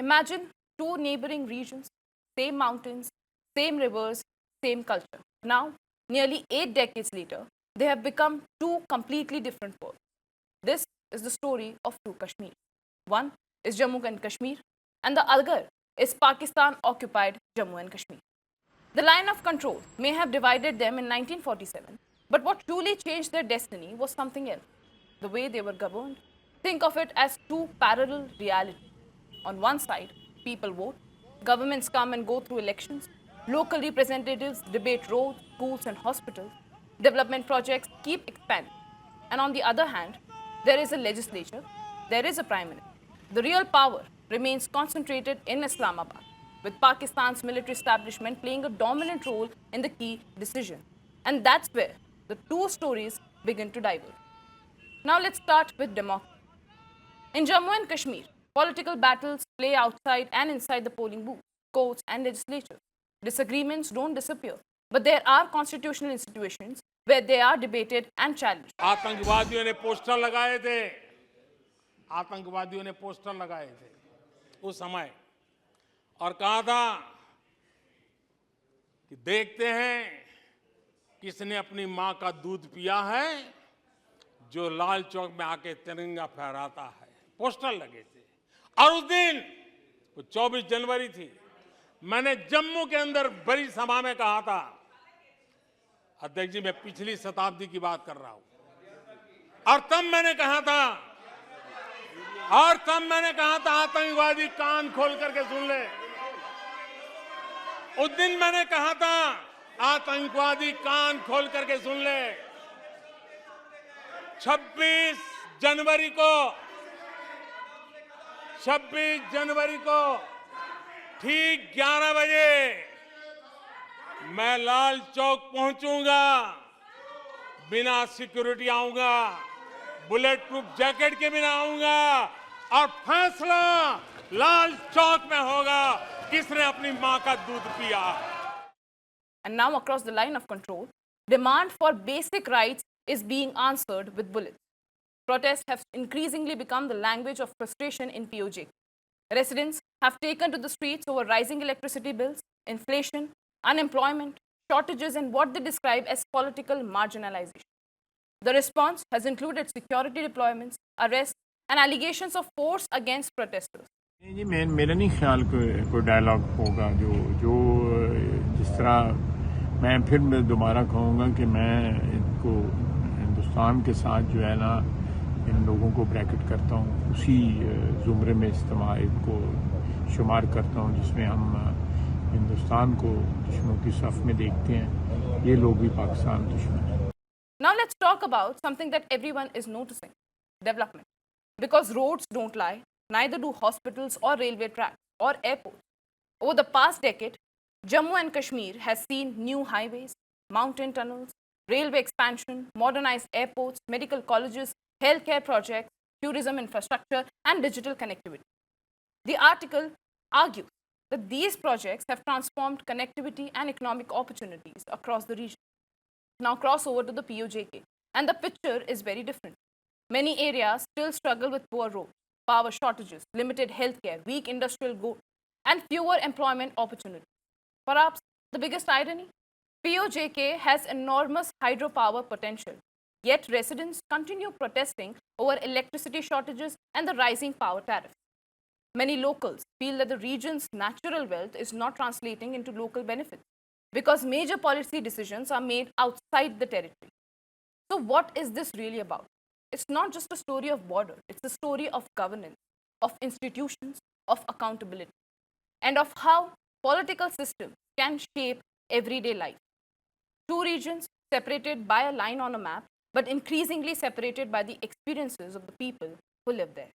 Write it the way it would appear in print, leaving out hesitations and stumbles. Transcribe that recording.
Imagine two neighboring regions, same mountains, same rivers, same culture. Now, nearly 8 decades later, they have become two completely different worlds. This is the story of two Kashmir. One is Jammu and Kashmir, and the other is Pakistan occupied Jammu and Kashmir. The line of control may have divided them in 1947, but what truly changed their destiny was something else the way they were governed. Think of it as two parallel realities. On one side, people vote, governments come and go through elections, local representatives debate roads, schools, and hospitals, development projects keep expanding. And on the other hand, there is a legislature, there is a prime minister. The real power remains concentrated in Islamabad, with Pakistan's military establishment playing a dominant role in the key decision. And that's where the two stories begin to diverge. Now let's start with democracy. In Jammu and Kashmir, political battles play outside and inside the polling booth, courts, and legislatures. Disagreements don't disappear, but there are constitutional institutions where they are debated and challenged. आतंकवादियों ने poster लगाए थे आतंकवादियों ने poster लगाए थे उस समय और कहा था कि देखते हैं किसने अपनी मां का दूध पिया है जो लाल चौक में आके तिरंगा फहराता है पोस्टर लगे थे और उस दिन वो 24 जनवरी थी मैंने जम्मू के अंदर बड़ी सभा में कहा था अध्यक्ष जी मैं पिछली शताब्दी की बात कर रहा हूं और तब मैंने कहा था आतंकवादी कान खोल करके सुन ले उस दिन मैंने कहा था आतंकवादी कान खोल करके सुन ले 26 जनवरी को ठीक 11 बजे मैं लाल चौक पहुंचूंगा बिना सिक्योरिटी आऊंगा बुलेट प्रूफ जैकेट के बिना आऊंगा और फैसला लाल चौक में होगा किसने अपनी मां का दूध पिया And now, across the line of control, demand for basic rights is being answered with bullets. Protests have increasingly become the language of frustration in POJ. Residents have taken to the streets over rising electricity bills, inflation, unemployment, shortages, and what they describe as political marginalization. The response has included security deployments, arrests, and allegations of force against protesters. जी मेरा नहीं ख्याल कोई dialogue होगा जो जिस तरह मैं फिर दोबारा कहूँगा कि मैं इनको हिंदुस्तान के साथ जो है ना इन लोगों को ब्रैकेट करता हूँ उसी ज़ुमरे में इस्तेमाल इनको शुमार करता हूँ जिसमें हम हिंदुस्तान को दुश्मनों की सफ़ में देखते हैं ये लोग भी पाकिस्तान दुश्मन हैं. Now let's talk about something that everyone is noticing: development. Because roads don't lie, neither do hospitals or railway tracks or airports. Over the past decade, Jammu and Kashmir has seen new highways, mountain tunnels, railway expansion, modernized airports, medical colleges, healthcare projects, tourism infrastructure, and digital connectivity. The article argues that these projects have transformed connectivity and economic opportunities across the region. Now cross over to the POJK, and the picture is very different. Many areas still struggle with poor roads, power shortages, limited healthcare, weak industrial growth, and fewer employment opportunities. Perhaps the biggest irony? POJK has enormous hydropower potential, yet residents continue protesting over electricity shortages and the rising power tariffs. Many locals feel that the region's natural wealth is not translating into local benefits because major policy decisions are made outside the territory. So what is this really about? It's not just a story of border, it's a story of governance, of institutions, of accountability, and of how political systems can shape everyday life. Two regions separated by a line on a map, but increasingly separated by the experiences of the people who live there.